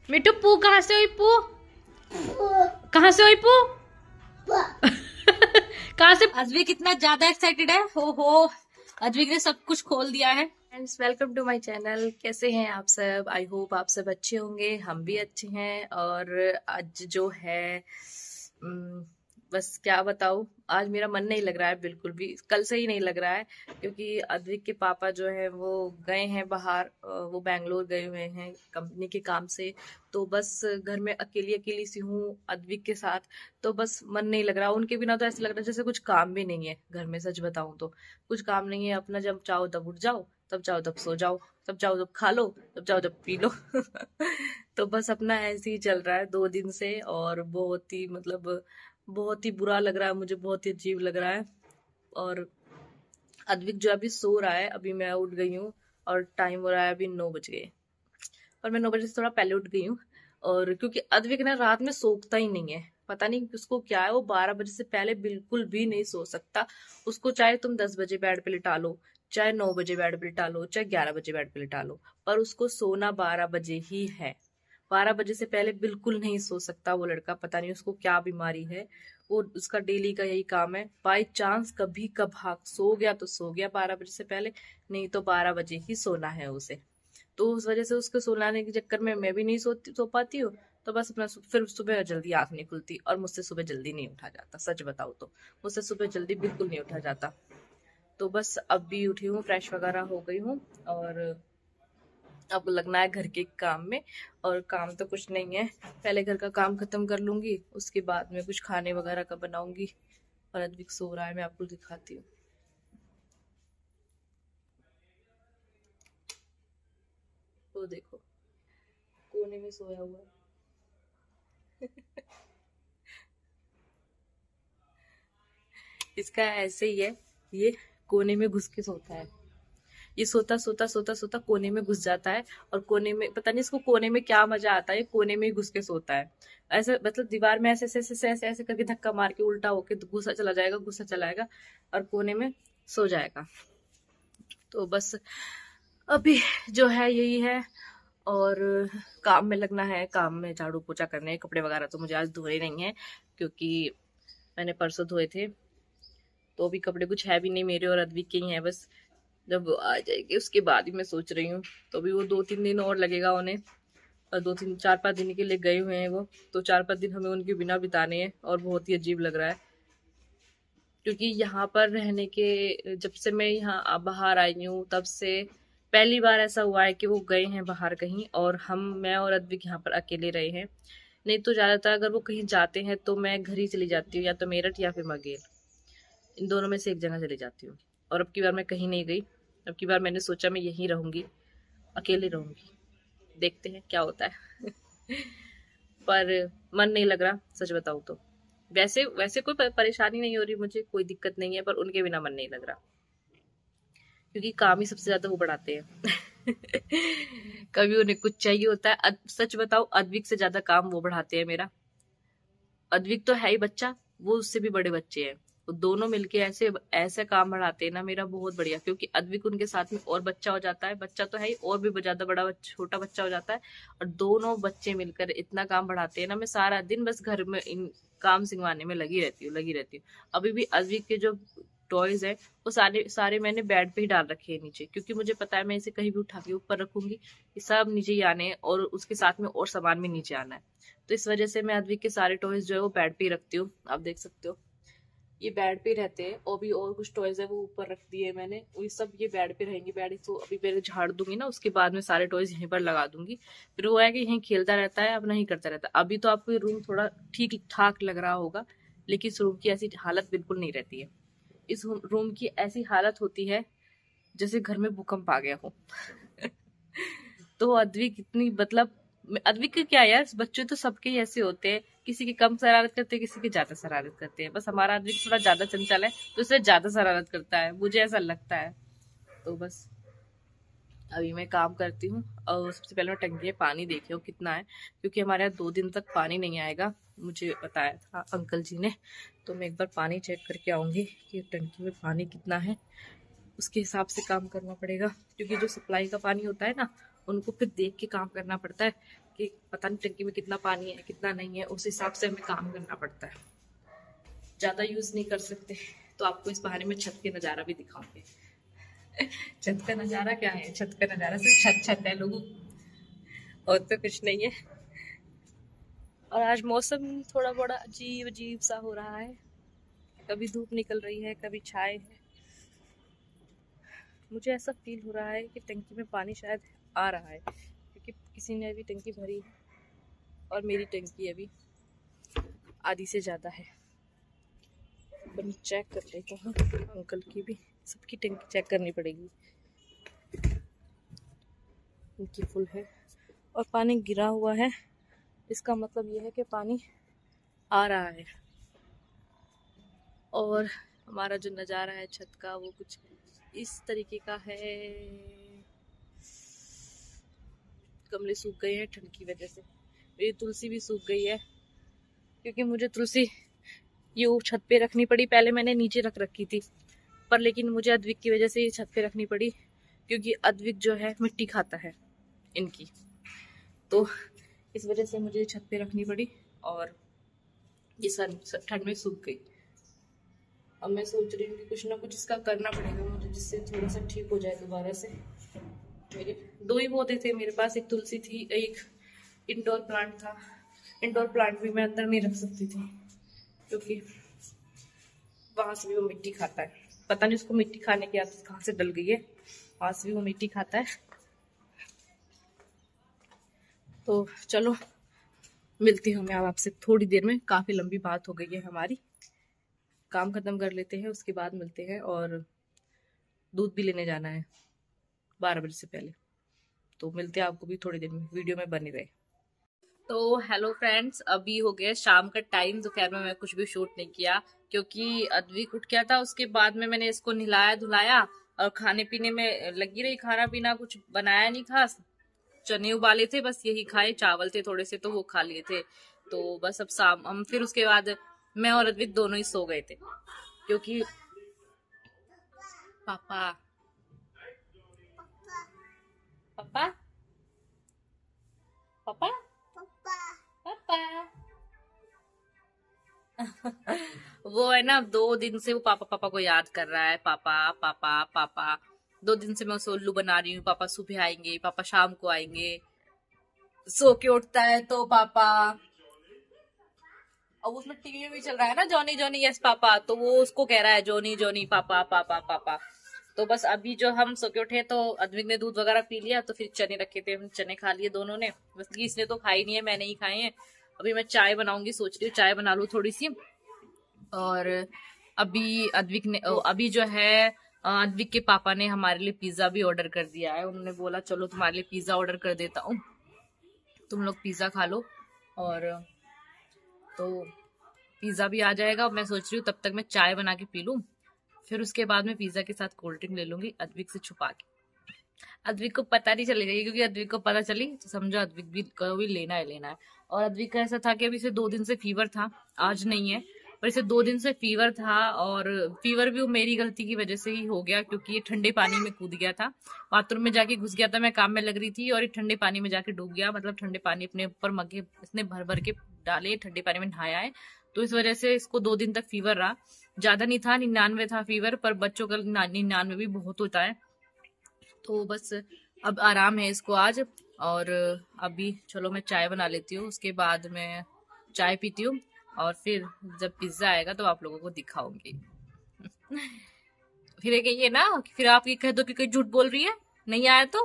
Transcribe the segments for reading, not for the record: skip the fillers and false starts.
मिट्टू पू कहाँ से हुई? पू कहाँ से हुई? पू कहाँ से? अद्विक इतना ज्यादा एक्साइटेड है, हो अद्विक ने सब कुछ खोल दिया है। Friends, welcome to my channel. कैसे हैं आप सब? आई होप आप सब अच्छे होंगे, हम भी अच्छे हैं। और आज जो है बस क्या बताऊं, आज मेरा मन नहीं लग रहा है बिल्कुल भी, कल से ही नहीं लग रहा है। क्योंकि अद्विक के पापा जो है वो गए हैं बाहर, वो बैंगलोर गए हुए हैं कंपनी के काम से। तो बस घर में अकेली अकेली सी हूँ अद्विक के साथ। तो बस मन नहीं लग रहा, उनके बिना तो ऐसा लग रहा है जैसे कुछ काम भी नहीं है घर में। सच बताऊं तो कुछ काम नहीं है अपना, जब चाहो तब उठ जाओ, तब चाहो तब सो जाओ, तब चाहो तब खा लो, तब चाहो तब पी लो। तो बस अपना ऐसे ही चल रहा है 2 दिन से। और बहुत ही मतलब बहुत ही बुरा लग रहा है मुझे, बहुत ही अजीब लग रहा है। और अद्विक जो अभी सो रहा है, अभी मैं उठ गई हूँ और टाइम हो रहा है अभी 9 बज गए। और मैं 9 बजे से थोड़ा पहले उठ गई हूँ। और क्योंकि अद्विक ना रात में सोता ही नहीं है, पता नहीं उसको क्या है, वो 12 बजे से पहले बिल्कुल भी नहीं सो सकता। उसको चाहे तुम 10 बजे बेड पे लिटा लो, चाहे 9 बजे बेड पे लिटा लो, चाहे 11 बजे बेड पे लिटा लो, पर उसको सोना 12 बजे ही है। 12 बजे से पहले बिल्कुल नहीं सो सकता वो लड़का, पता नहीं उसको क्या बीमारी है। वो उसका डेली का यही काम है, बाई चांस कभी कभार सो गया तो सो गया 12 बजे से पहले, नहीं तो 12 बजे ही सोना है उसे। तो उस वजह से उसको सुलाने के चक्कर में मैं भी नहीं सो पाती हूँ। तो बस अपना फिर सुबह जल्दी आंख नहीं खुलती, और मुझसे सुबह जल्दी नहीं उठा जाता। सच बताओ तो मुझसे सुबह जल्दी बिल्कुल नहीं उठा जाता। तो बस अब भी उठी हूँ, फ्रेश वगैरह हो गई हूँ, और अब लगना है घर के काम में। और काम तो कुछ नहीं है, पहले घर का काम खत्म कर लूंगी, उसके बाद में कुछ खाने वगैरह का बनाऊंगी। और अद्विक सो रहा है, मैं आपको दिखाती हूँ। तो देखो, कोने में सोया हुआ है। इसका ऐसे ही है, ये कोने में घुस के सोता है। ये सोता सोता सोता सोता कोने में घुस जाता है। और कोने में पता नहीं इसको कोने में क्या मजा आता है, कोने में ही घुस के सोता है। ऐसे मतलब दीवार में ऐसे ऐसे ऐसे ऐसे ऐसे करके धक्का मार के उल्टा होके घुसा चला जाएगा, घुसा चला जाएगा, और कोने में सो जाएगा। तो बस अभी जो है यही है। और काम में लगना है, काम में झाड़ू पोछा करने हैं। कपड़े वगैरह तो मुझे आज धोए नहीं है, क्योंकि मैंने परसों धोए थे। तो अभी कपड़े कुछ है भी नहीं, मेरे और अद्विक के ही हैं बस। जब वो आ जाएगी उसके बाद ही मैं सोच रही हूँ। तो अभी वो 2-3 दिन और लगेगा उन्हें, और 2-3-4-5 दिन के लिए गए हुए हैं वो। तो 4-5 दिन हमें उनके बिना बिताने हैं, और बहुत ही अजीब लग रहा है। क्योंकि यहाँ पर रहने के, जब से मैं यहाँ बाहर आई हूँ तब से पहली बार ऐसा हुआ है कि वो गए हैं बाहर कहीं, और मैं और अद्विक यहाँ पर अकेले रहे हैं। नहीं तो ज्यादातर अगर वो कहीं जाते हैं तो मैं घर ही चली जाती हूँ, या तो मेरठ या फिर मगेर, इन दोनों में से एक जगह चली जाती हूँ। और अब की बार मैं कहीं नहीं गई। अब की बार मैंने सोचा मैं यहीं रहूंगी, अकेले रहूंगी, देखते हैं क्या होता है। पर मन नहीं लग रहा, सच बताऊं तो। वैसे वैसे कोई परेशानी नहीं हो रही मुझे, कोई दिक्कत नहीं है, पर उनके बिना मन नहीं लग रहा। क्योंकि काम ही सबसे ज्यादा वो बढ़ाते हैं। कभी उन्हें कुछ चाहिए होता है, सच बताओ अद्विक से ज्यादा काम वो बढ़ाते हैं मेरा। अद्विक तो है ही बच्चा, वो उससे भी बड़े बच्चे हैं। वो दोनों मिलके ऐसे ऐसे काम बढ़ाते हैं ना मेरा, बहुत बढ़िया। क्योंकि अद्विक उनके साथ में और बच्चा हो जाता है, बच्चा तो है ही, और भी ज्यादा बड़ा छोटा बच्चा हो जाता है। और दोनों बच्चे मिलकर इतना काम बढ़ाते हैं ना, मैं सारा दिन बस घर में इन काम सिंगवाने में लगी रहती हूँ। अभी भी अद्विक के जो टॉयज है वो सारे सारे मैंने बेड पे ही डाल रखे हैं नीचे, क्योंकि मुझे पता है मैं इसे कहीं भी उठा के ऊपर रखूंगी, ये सब नीचे ही आने हैं, और उसके साथ में और सामान भी नीचे आना है। तो इस वजह से मैं अद्विक के सारे टॉयज जो है वो बेड पे ही रखती हूँ। आप देख सकते हो ये बेड पे रहते हैं, और भी और कुछ टॉयज है वो ऊपर रख दिए मैंने, वो सब ये बेड पे रहेंगे। बेड तो अभी पहले झाड़ दूंगी ना, उसके बाद में सारे टॉयज यहीं पर लगा दूंगी। फिर वो है कि यहीं खेलता रहता है, अपना ही करता रहता है। अभी तो आपको ये रूम थोड़ा ठीक ठाक लग रहा होगा, लेकिन इस रूम की ऐसी हालत बिल्कुल नहीं रहती है। इस रूम की ऐसी हालत होती है जैसे घर में भूकंप आ गया हो। तो अद्विक इतनी मतलब, अद्विक का क्या यार, बच्चे तो सबके ही ऐसे होते हैं, किसी की कम शरारत करते हैं, किसी की ज्यादा शरारत करते हैं। बस हमारा अद्विक थोड़ा ज्यादा चंचल है, तो इसलिए ज्यादा शरारत करता है, मुझे ऐसा लगता है। तो बस अभी मैं काम करती हूँ, और सबसे पहले मैं टंकी में पानी देख रही हूँ कितना है, क्योंकि हमारे यहाँ 2 दिन तक पानी नहीं आएगा, मुझे बताया था अंकल जी ने। तो मैं एक बार पानी चेक करके आऊंगी कि टंकी में पानी कितना है, उसके हिसाब से काम करना पड़ेगा। क्योंकि जो सप्लाई का पानी होता है ना, उनको फिर देख के काम करना पड़ता है। कि पता नहीं टंकी में कितना पानी है कितना नहीं है, उस हिसाब से हमें काम करना पड़ता है। ज्यादा यूज नहीं कर सकते। तो आपको इस बहाने में छत के नजारा भी दिखाऊंगे। छत का नजारा क्या है, छत का नजारा सिर्फ छत है लोगों, और तो कुछ नहीं है। और आज मौसम थोड़ा बड़ा अजीब अजीब सा हो रहा है, कभी धूप निकल रही है कभी छाए है। मुझे ऐसा फील हो रहा है कि टंकी में पानी शायद आ रहा है, क्योंकि किसी ने अभी टंकी भरी और मेरी टंकी अभी आधी से ज़्यादा है। मैं चेक कर लेता हूँ, अंकल की भी, सबकी टंकी चेक करनी पड़ेगी। टंकी फुल है और पानी गिरा हुआ है, इसका मतलब यह है कि पानी आ रहा है। और हमारा जो नज़ारा है छत का वो कुछ इस तरीके का है। गमले सूख गए हैं ठंड की वजह से, मेरी तुलसी भी सूख गई है, क्योंकि मुझे तुलसी यूँ छत पे रखनी पड़ी। पहले मैंने नीचे रख रखी थी, पर लेकिन मुझे अद्विक की वजह से ये छत पे रखनी पड़ी, क्योंकि अद्विक जो है मिट्टी खाता है इनकी, तो इस वजह से मुझे छत पे रखनी पड़ी और ये ठंड में सूख गई। अब मैं सोच रही हूँ कि कुछ ना कुछ इसका करना पड़ेगा मुझे, जिससे थोड़ा सा ठीक हो जाए दोबारा से। मेरे 2 ही पौधे थे मेरे पास, एक तुलसी थी, एक इंडोर प्लांट था। इंडोर प्लांट भी मैं अंदर नहीं रख सकती थी, क्योंकि वहां से भी वो मिट्टी खाता है। पता नहीं उसको मिट्टी खाने की आदत कहाँ से डल गई है, वहां से भी वो मिट्टी खाता है। तो चलो मिलती हूँ मैं अब आपसे थोड़ी देर में, काफी लंबी बात हो गई है हमारी। काम खत्म कर लेते हैं, उसके बाद मिलते हैं। और दूध भी लेने जाना है 12 बजे से पहले, तो मिलते हैं आपको भी थोड़ी देर में, वीडियो में बने रहे। तो हेलो फ्रेंड्स, अभी हो गया शाम का टाइम। दोपहर में मैं कुछ भी शूट नहीं किया, क्योंकि अद्विक उठ गया था। उसके बाद में मैंने इसको नहलाया धुलाया और खाने पीने में लगी रही। खाना पीना कुछ बनाया नहीं खास, चने उबाले थे बस, यही खाए। चावल थे थोड़े से तो वो खा लिए थे। तो बस अब शाम हम फिर उसके बाद मैं और अद्विक दोनों ही सो गए थे, क्योंकि पापा पापा पापा पापा वो है ना, 2 दिन से वो पापा पापा को याद कर रहा है। पापा पापा पापा 2 दिन से मैं उसे उल्लू बना रही हूँ। पापा सुबह आएंगे, पापा शाम को आएंगे। सो के उठता है तो पापा, अब उसमें टीवी में भी चल रहा है ना जॉनी जॉनी यस पापा, तो वो उसको कह रहा है जॉनी जॉनी पापा पापा पापा। तो बस अभी जो हम सो के उठे तो अद्विक ने दूध वगैरह पी लिया, तो फिर चने रखे थे, हम चने खा लिए दोनों ने। बस इसने तो खाई नहीं है, मैंने ही खाए हैं। अभी मैं चाय बनाऊंगी, सोच रही हूँ चाय बना लूँ थोड़ी सी। और अभी अभी जो है अद्विक के पापा ने हमारे लिए पिज्जा भी ऑर्डर कर दिया है। उन्होंने बोला चलो तुम्हारे लिए पिज्जा ऑर्डर कर देता हूँ, तुम लोग पिज्जा खा लो। और तो पिज्जा भी आ जाएगा। मैं सोच रही हूँ तब तक मैं चाय बना के पी लूँ, फिर उसके बाद में पिज्जा के साथ कोल्ड ड्रिंक ले लूंगी अद्विक से छुपा के। अद्विक को पता नहीं चलेगा, क्योंकि अद्विक को पता चली तो समझो अद्विक भी को भी लेना है लेना है। और अद्विक का ऐसा था कि अभी से 2 दिन से फीवर था, आज नहीं है पर इसे 2 दिन से फीवर था। और फीवर भी वो मेरी गलती की वजह से ही हो गया, क्योंकि ये ठंडे पानी में कूद गया था, बाथरूम में जाके घुस गया था। मैं काम में लग रही थी और ये ठंडे पानी में जाके डूब गया। मतलब ठंडे पानी अपने ऊपर मग्गे इसने भर भर के डाले, ठंडे पानी में नहाया है, तो इस वजह से इसको 2 दिन तक फीवर रहा। ज्यादा नहीं था, 99 था फीवर, पर बच्चों का 99 भी बहुत होता है। तो बस अब आराम है इसको आज। और अभी चलो मैं चाय बना लेती हूँ, उसके बाद मैं चाय पीती हूँ और फिर जब पिज्जा आएगा तो आप लोगों को दिखाऊंगी। फिर ये ना फिर आप ये कह दो कि कोई झूठ बोल रही है, नहीं आया तो।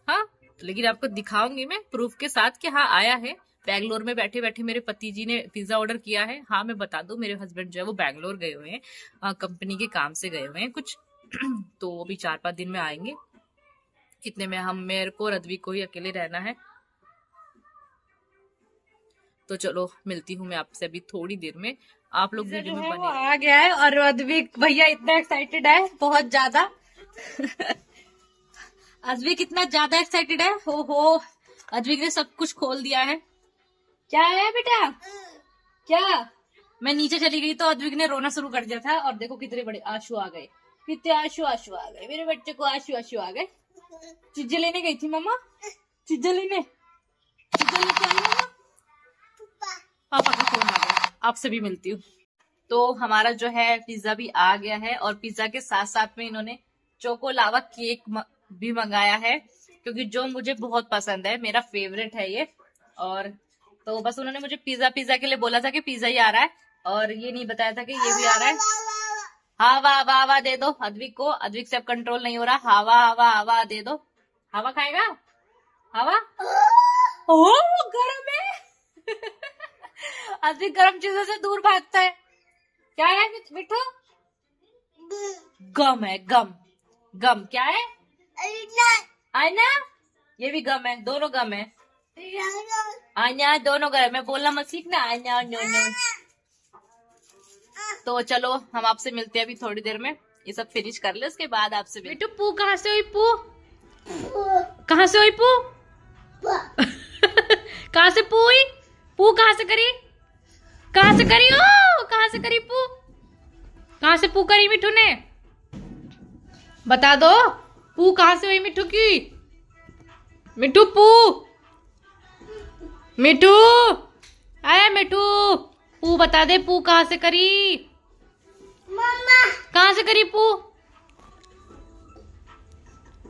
हाँ तो लेकिन आपको दिखाऊंगी मैं प्रूफ के साथ कि हाँ आया है। बैंगलोर में बैठे बैठे मेरे पति जी ने पिज्जा ऑर्डर किया है। हाँ मैं बता दूं, मेरे हस्बैंड जो है वो बैंगलोर गए हुए हैं, कंपनी के काम से गए हुए हैं कुछ तो वो भी 4-5 दिन में आएंगे। इतने में हम मेरे को और अद्विक को ही अकेले रहना है। तो चलो मिलती हूँ मैं आपसे अभी थोड़ी देर में, आप लोग वीडियो में बने आ गया है। और अद्विक भैया इतना एक्साइटेड है, बहुत ज्यादा अद्विक इतना ज्यादा एक्साइटेड है, हो अद्विक ने सब कुछ खोल दिया है। क्या है बेटा, क्या? मैं नीचे चली गई तो अद्विक ने रोना शुरू कर दिया था, और देखो कितने बड़े आंसू आ गए, कितने आंसू आ गए मेरे बच्चे को, आंसू आ गए। चीजें लेने गई थी मम्मा, चीजें लेने। पिज्जा लेके आई मम्मा? पापा का फोन आ गया, आपसे भी मिलती हूँ। तो हमारा जो है पिज्जा भी आ गया है और पिज्जा के साथ साथ में इन्होंने चोको लावा केक भी मंगाया है, क्योंकि जो मुझे बहुत पसंद है, मेरा फेवरेट है ये। और तो बस उन्होंने मुझे पिज्जा के लिए बोला था कि पिज्जा ही आ रहा है, और ये नहीं बताया था कि ये भी आ रहा है। हवा हवा हवा दे दो अद्विक को, अद्विक से अब कंट्रोल नहीं हो रहा। हवा हवा हवा दे दो। हवा खाएगा? हवा? ओह गरम है। अद्विक गरम चीजों से दूर भागता है। क्या है मिठू? गम है, गम। गम क्या है? आईना। ये भी गम है, दोनों गम है। आईना दोनों गम है, बोलना मत सीखना। आईना नो नो। तो चलो हम आपसे मिलते हैं अभी थोड़ी देर में, ये सब फिनिश कर ले, उसके बाद आपसे मिलते। मिठू पू कहाँ से हुई? पू कहाँ से हुई? पू कहाँ से पू हुई? पू कहाँ से करी? कहाँ से करी? ओ कहाँ से करी पू? कहाँ से पू करी मिठू ने? बता दो, पू कहाँ से हुई मिठू की? मिठू पू, मिठू आया मिठू, पू बता दे, पू कहाँ से करी? मम्मा कहाँ से करी पू?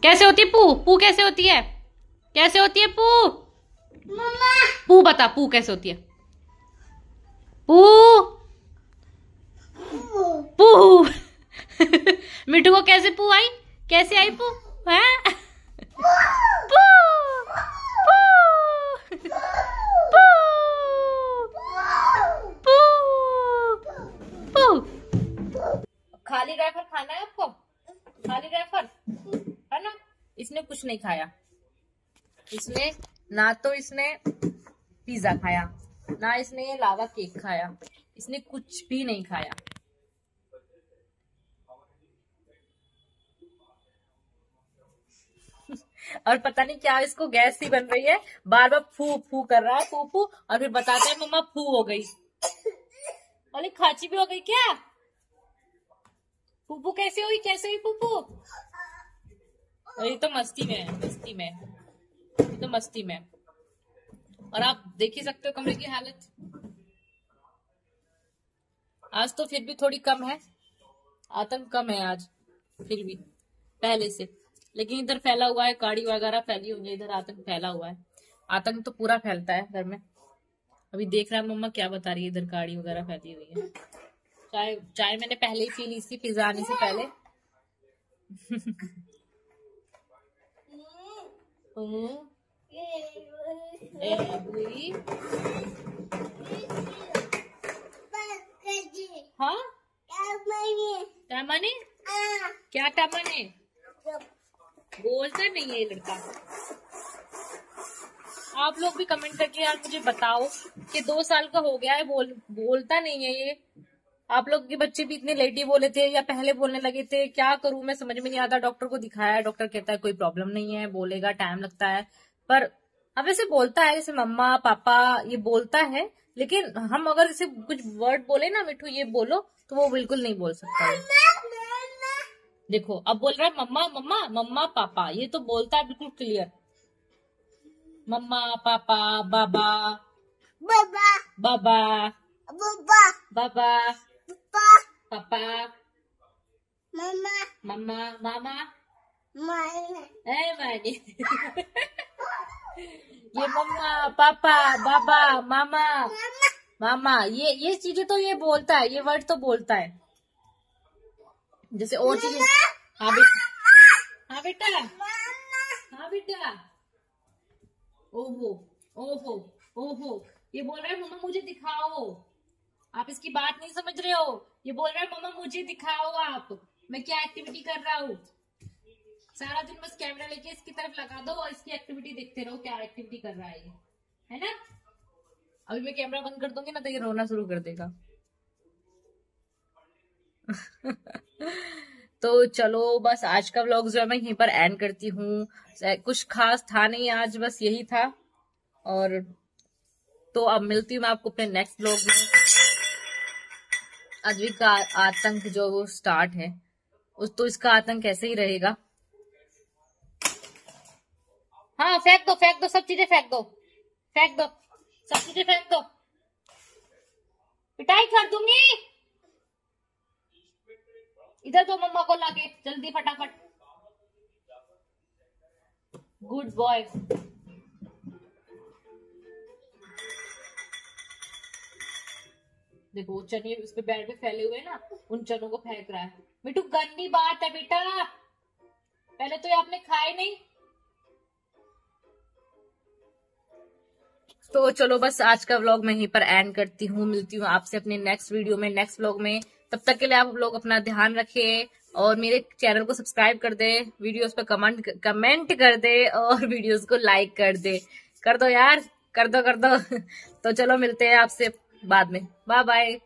कैसे होती है पू? पू कैसे होती है? कैसे होती है पू? मम्मा पू बता, पू कैसे होती है? पू पू मिठू को कैसे पू आई? कैसे आई पू? है पू पू पू पू। खाली रेफर खाना है आपको? खाली रेफर है ना? इसने कुछ नहीं खाया, इसने ना तो इसने पिज्जा खाया, ना इसने ये लावा केक खाया, इसने कुछ भी नहीं खाया। और पता नहीं क्या इसको गैस सी बन रही है, बार बार फू फू कर रहा है, फू फू, और फिर बताता है मम्मा फू हो गई। अरे खांची भी हो गई क्या? फूफू कैसे हुई? कैसे हुई फूफू? ये तो मस्ती में है, मस्ती में, ये तो मस्ती में। और आप देख ही सकते हो कमरे की हालत। आज तो फिर भी थोड़ी कम है, आतंक कम है आज फिर भी पहले से, लेकिन इधर फैला हुआ है, काड़ी वगैरह फैली हुई है, इधर आतंक फैला हुआ है। आतंक तो पूरा फैलता है घर में। अभी देख रहा है मम्मा क्या बता रही है, इधर काड़ी वगैरह फैली हुई है। चाय चाय मैंने पहले ही पी ली थी पिज्जा आने से पहले। हाँ टामाने? क्या टामाने? बोलता नहीं है ये लड़का। आप लोग भी कमेंट करके यार मुझे बताओ कि 2 साल का हो गया है, बोलता नहीं है ये। आप लोग के बच्चे भी इतने लेट ही बोले थे या पहले बोलने लगे थे, क्या करूं मैं समझ में नहीं आता। डॉक्टर को दिखाया, डॉक्टर कहता है कोई प्रॉब्लम नहीं है, बोलेगा, टाइम लगता है। पर अब ऐसे बोलता है, जैसे मम्मा पापा ये बोलता है, लेकिन हम अगर इसे कुछ वर्ड बोले ना, मिठू ये बोलो, तो वो बिल्कुल नहीं बोल सकता है। देखो अब बोल रहा है मम्मा मम्मा मम्मा पापा, ये तो बोलता है बिल्कुल क्लियर। मम्मा पापा बाबा बाबा बाबा बाबा पापा मम्मा मम्मा मामा मानी। ये मम्मा पापा बाबा मामा मामा, ये चीजें तो ये बोलता है, ये वर्ड तो बोलता है। जैसे और चीजें। हाँ बेटा, हाँ बेटा, हाँ बेटा। ओहो ओहो ओहो, ये बोल रहा है मम्मा मुझे दिखाओ। आप इसकी बात नहीं समझ रहे हो, ये बोल रहा है मम्मा मुझे दिखाओ आप, मैं क्या एक्टिविटी कर रहा हूँ। सारा दिन बस कैमरा लेके इसकी तरफ लगा दो और इसकी एक्टिविटी देखते रहो, क्या एक्टिविटी कर रहा है ये, है ना। अभी मैं कैमरा बंद कर दूंगी ना तो ये रोना शुरू कर देगा। तो चलो बस आज का व्लॉग जो है मैं यहीं पर एंड करती हूँ। कुछ खास था नहीं आज, बस यही था। और तो अब मिलती हूँ मैं आपको अपने नेक्स्ट व्लॉग में। अद्विक का आतंक जो वो स्टार्ट है, उस तो इसका आतंक ऐसे ही रहेगा। हाँ फेंक दो सब चीजें फेंक दो। फेंक दो, सब चीजें फेंक दो, पिटाई कर दूंगी। इधर दो मम्मा को लाके, जल्दी फटाफट। Good boy. देखो वो चने उस पे बेड पे फैले हुए ना, उन चनों को फेंक रहा है। मिठू गंदी बात है बेटा, पहले तो ये आपने खाए नहीं। तो चलो बस आज का व्लॉग मैं यहीं पर एंड करती हूँ, मिलती हूँ आपसे अपने नेक्स्ट वीडियो में, नेक्स्ट व्लॉग में। तब तक के लिए आप लोग अपना ध्यान रखें और मेरे चैनल को सब्सक्राइब कर दे, वीडियोस पे कमेंट कर दे और वीडियोस को लाइक कर दे। कर दो यार, कर दो कर दो। तो चलो मिलते हैं आपसे बाद में, बाय बाय।